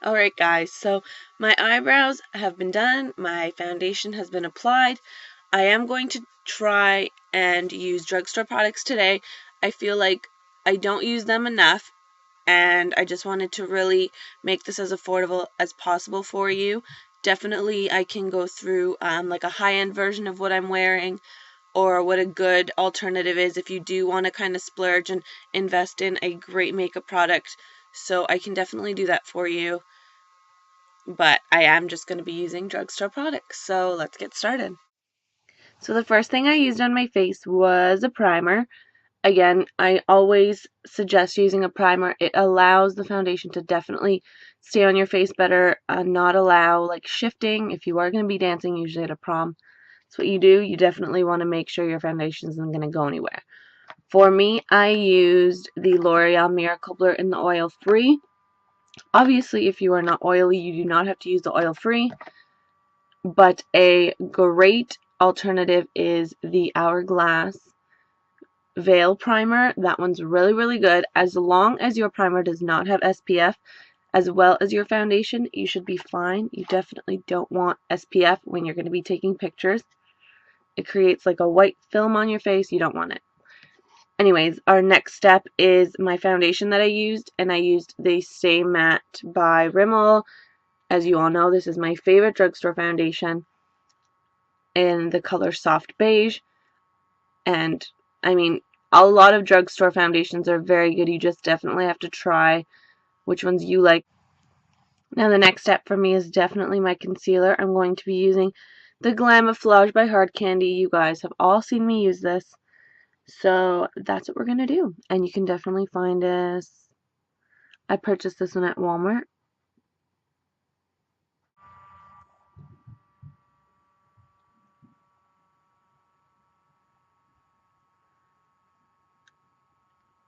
Alright guys, so my eyebrows have been done, my foundation has been applied. I am going to try and use drugstore products today. I feel like I don't use them enough, and I just wanted to really make this as affordable as possible for you. Definitely I can go through like a high-end version of what I'm wearing, or what a good alternative is if you do want to kind of splurge and invest in a great makeup product. So I can definitely do that for you. But I am just going to be using drugstore products. So let's get started. So the first thing I used on my face was a primer. Again, I always suggest using a primer. It allows the foundation to definitely stay on your face better, not allow like shifting. If you are going to be dancing, usually at a prom, that's what you do. You definitely want to make sure your foundation isn't going to go anywhere. For me, I used the L'Oreal Miracle Blur in the oil free. Obviously, if you are not oily, you do not have to use the oil free. But a great alternative is the Hourglass Veil Primer. That one's really, really good. As long as your primer does not have SPF, as well as your foundation, you should be fine. You definitely don't want SPF when you're going to be taking pictures. It creates like a white film on your face. You don't want it. Anyways, our next step is my foundation that I used, and I used the Stay Matte by Rimmel. As you all know, this is my favorite drugstore foundation in the color Soft Beige. And I mean, a lot of drugstore foundations are very good. You just definitely have to try which ones you like. Now the next step for me is definitely my concealer. I'm going to be using the Glamoflauge by Hard Candy. You guys have all seen me use this. So that's what we're going to do. And you can definitely find this. I purchased this one at Walmart.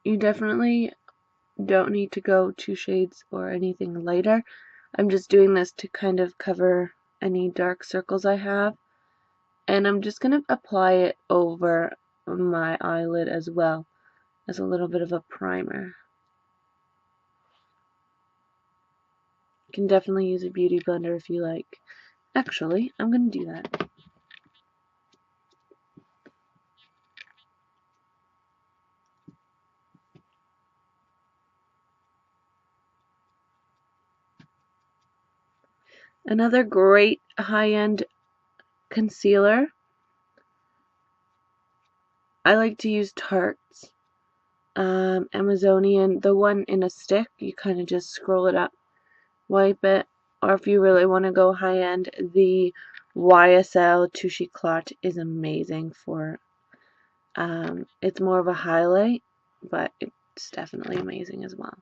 You definitely don't need to go 2 shades or anything lighter. I'm just doing this to kind of cover any dark circles I have. And I'm just going to apply it over my eyelid as well as a little bit of a primer. You can definitely use a beauty blender if you like. Actually, I'm going to do that. Another great high-end concealer. I like to use Tarte's Amazonian, the one in a stick. You kind of just scroll it up, wipe it, or if you really want to go high-end, the YSL Touche Éclat is amazing for, it's more of a highlight, but it's definitely amazing as well.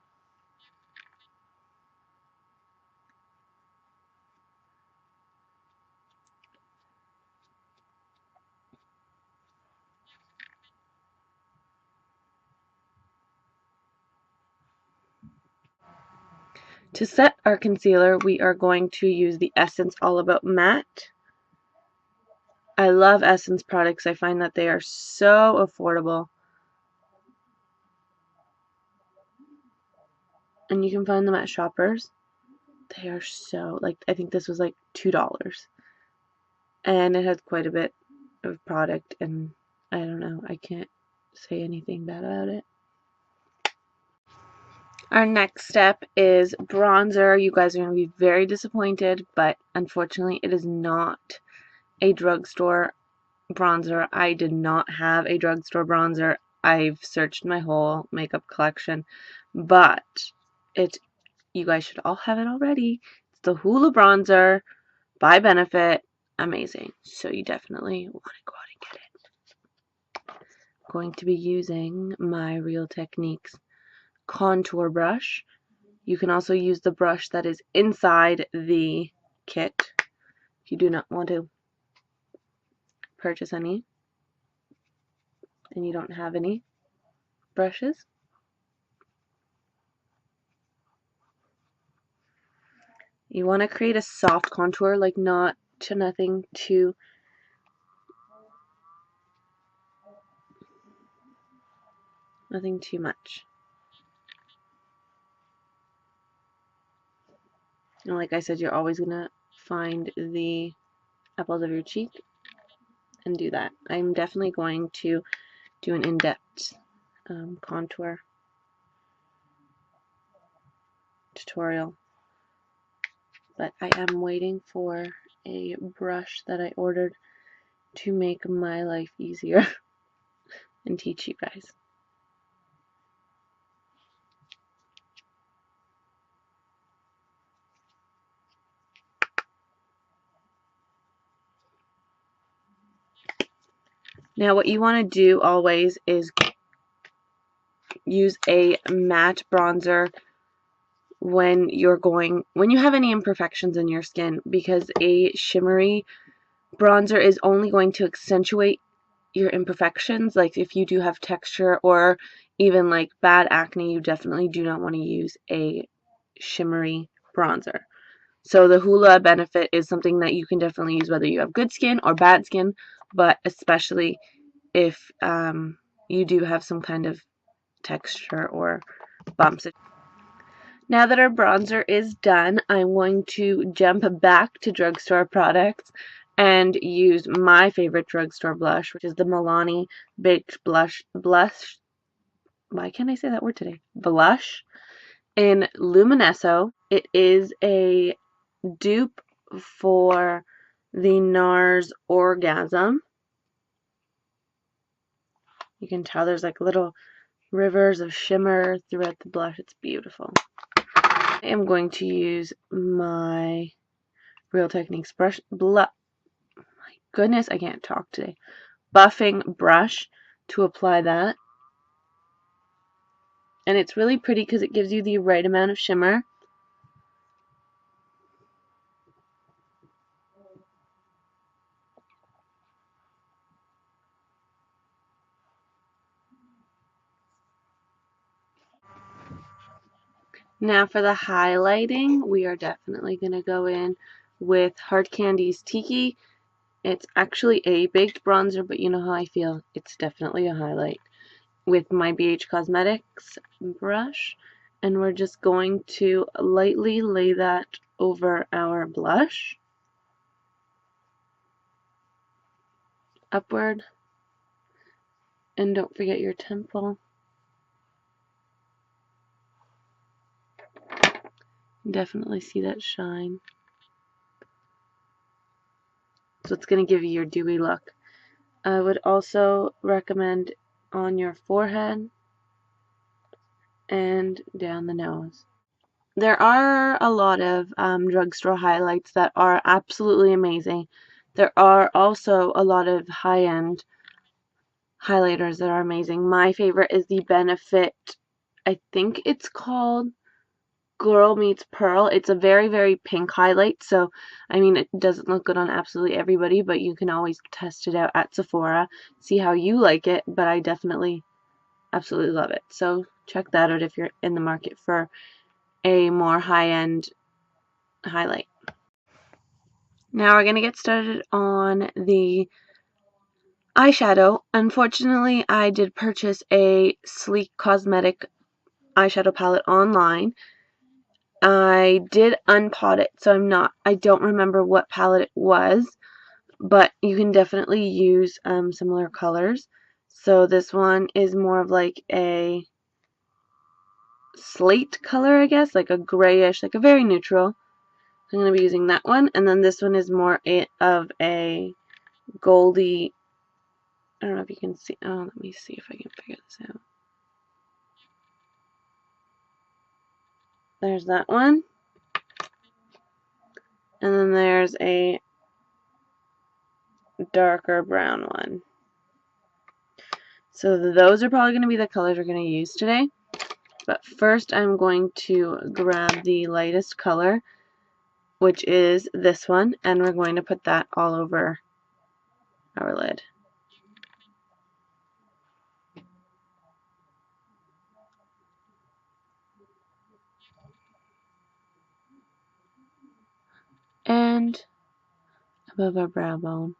To set our concealer, we are going to use the Essence All About Matte. I love Essence products. I find that they are so affordable. And you can find them at Shoppers. They are so, like, I think this was like $2. And it has quite a bit of product, and I don't know, I can't say anything bad about it. Our next step is bronzer. You guys are going to be very disappointed, but unfortunately it is not a drugstore bronzer. I did not have a drugstore bronzer. I've searched my whole makeup collection, but you guys should all have it already. It's the Hoola bronzer by Benefit. Amazing. So you definitely want to go out and get it. I'm going to be using my Real Techniques contour brush. You can also use the brush that is inside the kit if you do not want to purchase any and you don't have any brushes. You want to create a soft contour, like nothing too much. And like I said, you're always going to find the apples of your cheek and do that. I'm definitely going to do an in-depth contour tutorial, but I am waiting for a brush that I ordered to make my life easier and teach you guys. Now what you want to do always is use a matte bronzer when you have any imperfections in your skin, because a shimmery bronzer is only going to accentuate your imperfections. Like if you do have texture or even like bad acne, you definitely do not want to use a shimmery bronzer. So the Hoola Benefit is something that you can definitely use whether you have good skin or bad skin, but especially if you do have some kind of texture or bumps. Now that our bronzer is done, I'm going to jump back to drugstore products and use my favorite drugstore blush, which is the Milani Beige Blush. Why can't I say that word today? Blush in Luminoso. It is a dupe for the NARS Orgasm. You can tell there's like little rivers of shimmer throughout the blush. It's beautiful. I am going to use my Real Techniques brush. My goodness, I can't talk today. Buffing brush to apply that. And it's really pretty because it gives you the right amount of shimmer. Now for the highlighting, we are definitely going to go in with Hard Candy's Tiki. It's actually a baked bronzer, but you know how I feel. It's definitely a highlight. With my BH Cosmetics brush. And we're just going to lightly lay that over our blush. Upward. And don't forget your temple. Definitely see that shine. So it's going to give you your dewy look. I would also recommend on your forehead and down the nose. There are a lot of drugstore highlights that are absolutely amazing. There are also a lot of high-end highlighters that are amazing. My favorite is the Benefit, I think it's called Girl Meets Pearl. It's a very, very pink highlight, so I mean it doesn't look good on absolutely everybody, but you can always test it out at Sephora, see how you like it, but I definitely absolutely love it. So check that out if you're in the market for a more high-end highlight. Now we're going to get started on the eyeshadow. Unfortunately, I did purchase a Sleek Cosmetic eyeshadow palette online. I did unpot it, so I don't remember what palette it was, but you can definitely use similar colors. So this one is more of like a slate color, I guess, like a grayish, like a very neutral. I'm going to be using that one, and then this one is more of a goldy, I don't know if you can see, oh, let me see if I can figure this out. There's that one. And then there's a darker brown one. So those are probably going to be the colors we're going to use today. But first I'm going to grab the lightest color, which is this one, and we're going to put that all over our lid. And above our brow bone.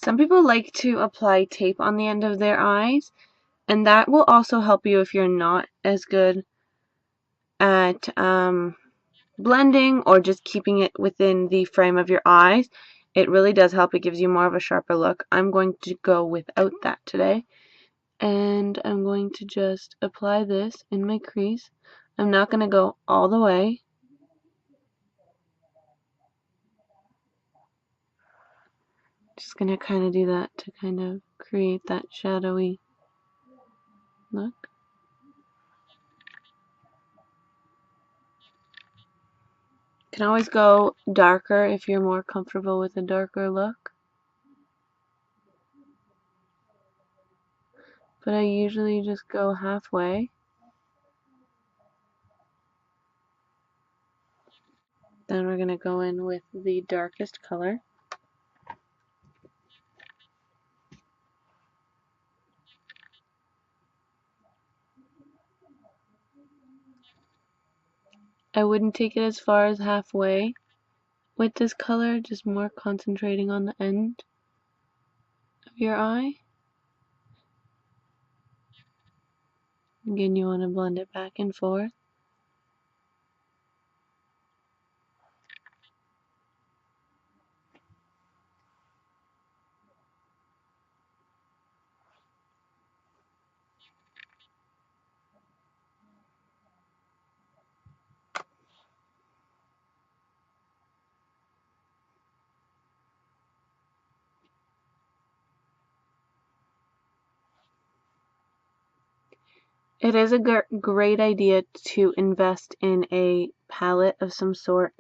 Some people like to apply tape on the end of their eyes, and that will also help you if you're not as good at blending or just keeping it within the frame of your eyes. It really does help. It gives you more of a sharper look. I'm going to go without that today, and I'm going to just apply this in my crease. I'm not going to go all the way. Just going to kind of do that to kind of create that shadowy look. You can always go darker if you're more comfortable with a darker look. But I usually just go halfway. Then we're going to go in with the darkest color. I wouldn't take it as far as halfway with this color, just more concentrating on the end of your eye. Again, you want to blend it back and forth. It is a great idea to invest in a palette of some sort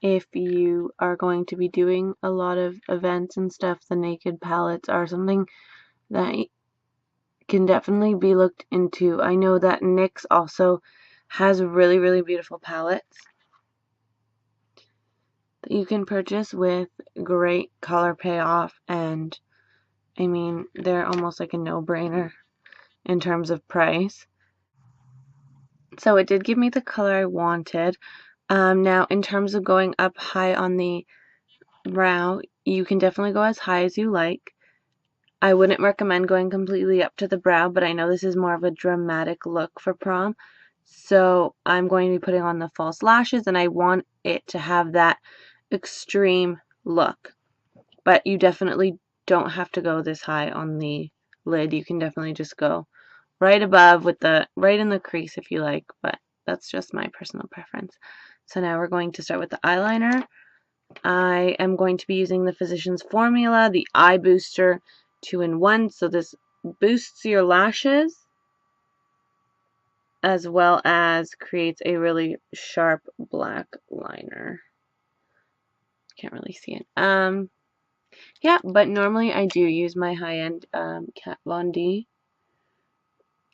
if you are going to be doing a lot of events and stuff. The naked palettes are something that can definitely be looked into. I know that NYX also has really, really beautiful palettes that you can purchase with great color payoff, and I mean, they're almost like a no-brainer in terms of price. So it did give me the color I wanted. Now, in terms of going up high on the brow, you can definitely go as high as you like. I wouldn't recommend going completely up to the brow, but I know this is more of a dramatic look for prom. So I'm going to be putting on the false lashes, and I want it to have that extreme look. But you definitely don't have to go this high on the lid. You can definitely just go right above with the right in the crease if you like, but that's just my personal preference. So now we're going to start with the eyeliner. I am going to be using the Physicians Formula, the Eye Booster 2-in-1. So this boosts your lashes as well as creates a really sharp black liner. Can't really see it. Yeah, but normally I do use my high-end Kat Von D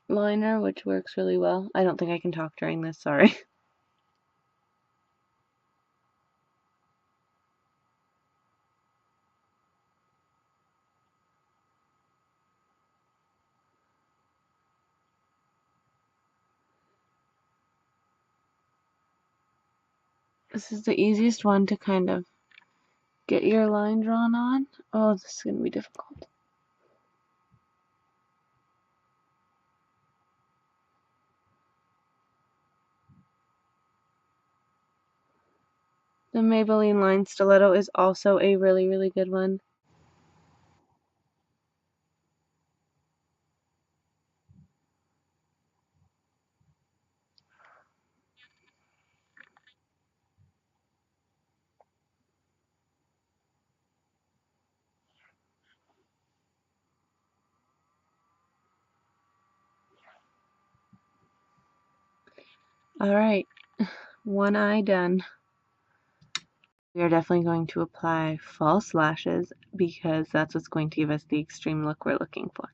liner, which works really well. I don't think I can talk during this, sorry. This is the easiest one to kind of get your line drawn on. Oh, this is going to be difficult. The Maybelline Line Stiletto is also a really, really good one. Alright, one eye done. We are definitely going to apply false lashes because that's what's going to give us the extreme look we're looking for.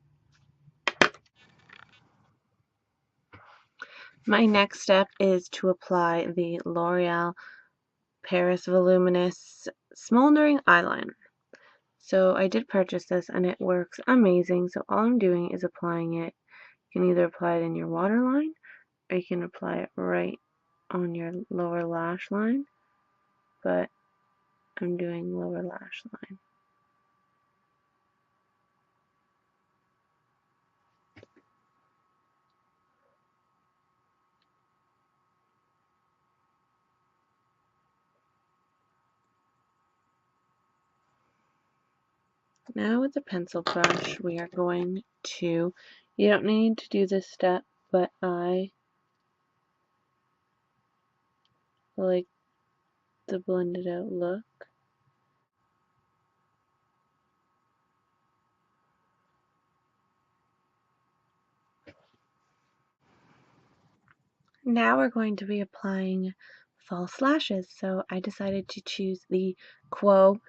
My next step is to apply the L'Oreal Paris Voluminous Smouldering Eyeliner. So I did purchase this and it works amazing. So all I'm doing is applying it. You can either apply it in your waterline or you can apply it right on your lower lash line. But I'm doing lower lash line. Now with the pencil brush, we are going to, you don't need to do this step, but I like the blended out look. Now we're going to be applying false lashes, so I decided to choose the Quo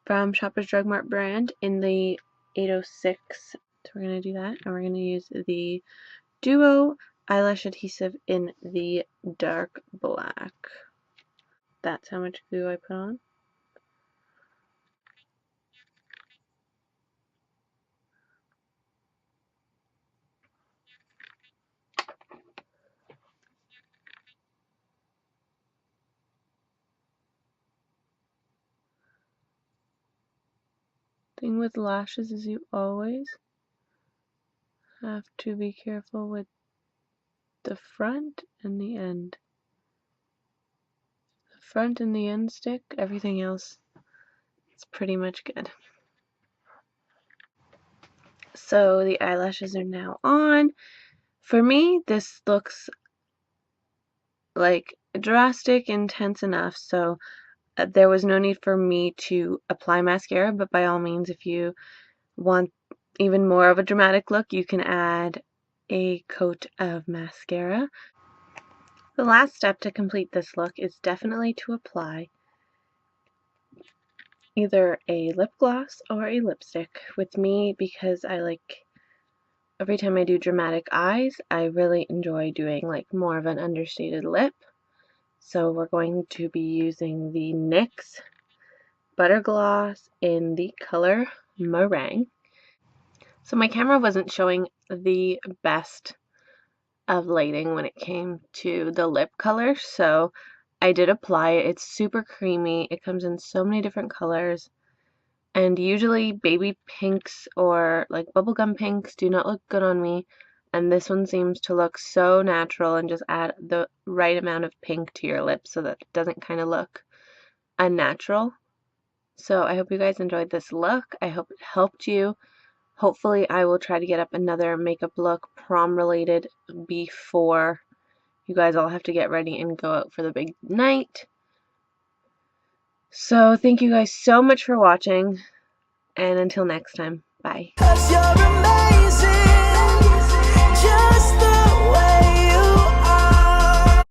from Shoppers Drug Mart brand in the 806. So we're going to do that, and we're going to use the Duo eyelash adhesive in the dark black. That's how much glue I put on. Thing with lashes is you always have to be careful with the front and the end. The front and the end stick, everything else is pretty much good. So the eyelashes are now on. For me, this looks like drastic, intense enough, so there was no need for me to apply mascara, but by all means, if you want even more of a dramatic look, you can add a coat of mascara. The last step to complete this look is definitely to apply either a lip gloss or a lipstick. With me, because I like, every time I do dramatic eyes, I really enjoy doing like more of an understated lip. So we're going to be using the NYX Butter Gloss in the color Meringue. So my camera wasn't showing the best of lighting when it came to the lip color, so I did apply it. It's super creamy. It comes in so many different colors, and usually baby pinks or like bubblegum pinks do not look good on me, and this one seems to look so natural and just add the right amount of pink to your lips so that it doesn't kind of look unnatural. So I hope you guys enjoyed this look. I hope it helped you. Hopefully I will try to get up another makeup look prom related before you guys all have to get ready and go out for the big night. So thank you guys so much for watching, and until next time, bye.